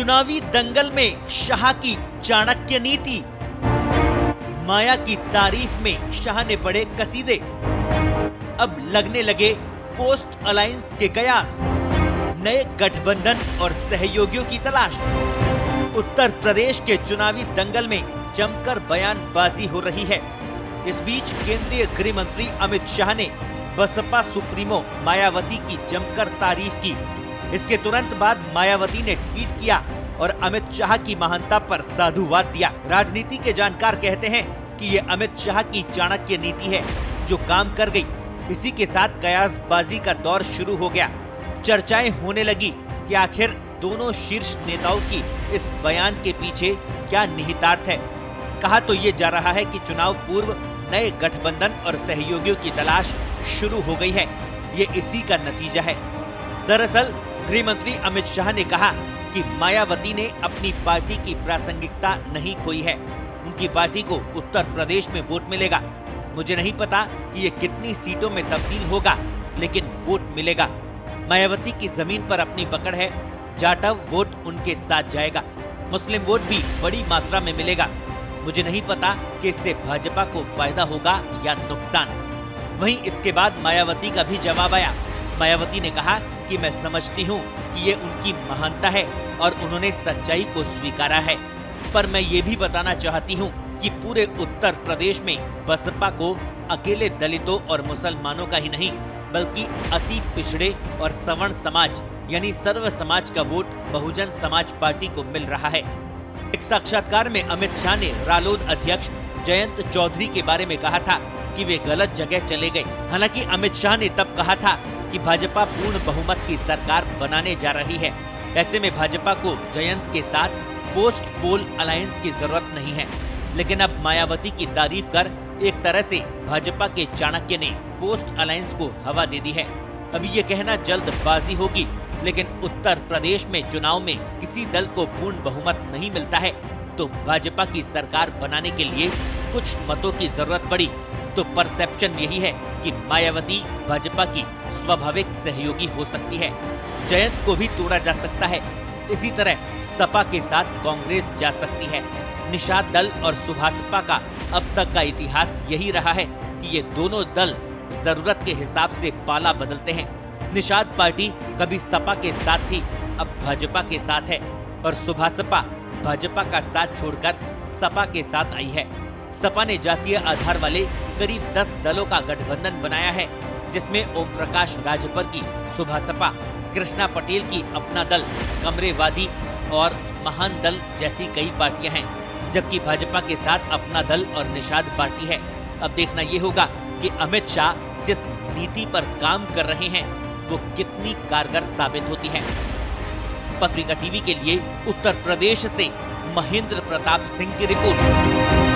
चुनावी दंगल में शाह की चाणक्य नीति, माया की तारीफ में शाह ने पढ़े कसीदे, अब लगने लगे पोस्ट अलायंस के कयास, नए गठबंधन और सहयोगियों की तलाश। उत्तर प्रदेश के चुनावी दंगल में जमकर बयानबाजी हो रही है। इस बीच केंद्रीय गृह मंत्री अमित शाह ने बसपा सुप्रीमो मायावती की जमकर तारीफ की। इसके तुरंत बाद मायावती ने ट्वीट किया और अमित शाह की महानता पर साधुवाद दिया। राजनीति के जानकार कहते हैं कि ये अमित शाह की चाणक्य नीति है जो काम कर गई। इसी के साथ कयासबाजी का दौर शुरू हो गया। चर्चाएं होने लगी कि आखिर दोनों शीर्ष नेताओं की इस बयान के पीछे क्या निहितार्थ है। कहा तो ये जा रहा है कि चुनाव पूर्व नए गठबंधन और सहयोगियों की तलाश शुरू हो गई है। ये इसी का नतीजा है। दरअसल गृह मंत्री अमित शाह ने कहा कि मायावती ने अपनी पार्टी की प्रासंगिकता नहीं खोई है। उनकी पार्टी को उत्तर प्रदेश में वोट मिलेगा। मुझे नहीं पता कि ये कितनी सीटों में तब्दील होगा, लेकिन वोट मिलेगा। मायावती की जमीन पर अपनी पकड़ है। जाटव वोट उनके साथ जाएगा। मुस्लिम वोट भी बड़ी मात्रा में मिलेगा। मुझे नहीं पता कि इससे भाजपा को फायदा होगा या नुकसान। वहीं इसके बाद मायावती का भी जवाब आया। मायावती ने कहा कि मैं समझती हूं कि ये उनकी महानता है और उन्होंने सच्चाई को स्वीकारा है, पर मैं ये भी बताना चाहती हूं कि पूरे उत्तर प्रदेश में बसपा को अकेले दलितों और मुसलमानों का ही नहीं, बल्कि अति पिछड़े और सवर्ण समाज यानी सर्व समाज का वोट बहुजन समाज पार्टी को मिल रहा है। एक साक्षात्कार में अमित शाह ने रालोद अध्यक्ष जयंत चौधरी के बारे में कहा था कि वे गलत जगह चले गए। हालांकि अमित शाह ने तब कहा था कि भाजपा पूर्ण बहुमत की सरकार बनाने जा रही है। ऐसे में भाजपा को जयंत के साथ पोस्ट पोल अलायंस की जरूरत नहीं है। लेकिन अब मायावती की तारीफ कर एक तरह से भाजपा के चाणक्य ने पोस्ट अलायंस को हवा दे दी है। अभी ये कहना जल्दबाजी होगी, लेकिन उत्तर प्रदेश में चुनाव में किसी दल को पूर्ण बहुमत नहीं मिलता है तो भाजपा की सरकार बनाने के लिए कुछ मतों की जरूरत पड़ी तो परसेप्शन यही है कि मायावती भाजपा की स्वाभाविक सहयोगी हो सकती है। जयंत को भी तोड़ा जा सकता है। इसी तरह सपा के साथ कांग्रेस जा सकती है। निषाद दल और सुभासपा का अब तक का इतिहास यही रहा है कि ये दोनों दल जरूरत के हिसाब से पाला बदलते हैं। निषाद पार्टी कभी सपा के साथ थी, अब भाजपा के साथ है, और सुभासपा भाजपा का साथ छोड़कर सपा के साथ आई है। सपा ने जातीय आधार वाले करीब 10 दलों का गठबंधन बनाया है, जिसमें ओम प्रकाश राजभर की सुभासपा, कृष्णा पटेल की अपना दल, कमरेवादी और महान दल जैसी कई पार्टियां हैं, जबकि भाजपा के साथ अपना दल और निषाद पार्टी है। अब देखना ये होगा कि अमित शाह जिस नीति पर काम कर रहे हैं वो कितनी कारगर साबित होती है। पत्रिका टीवी के लिए उत्तर प्रदेश से महेंद्र प्रताप सिंह की रिपोर्ट।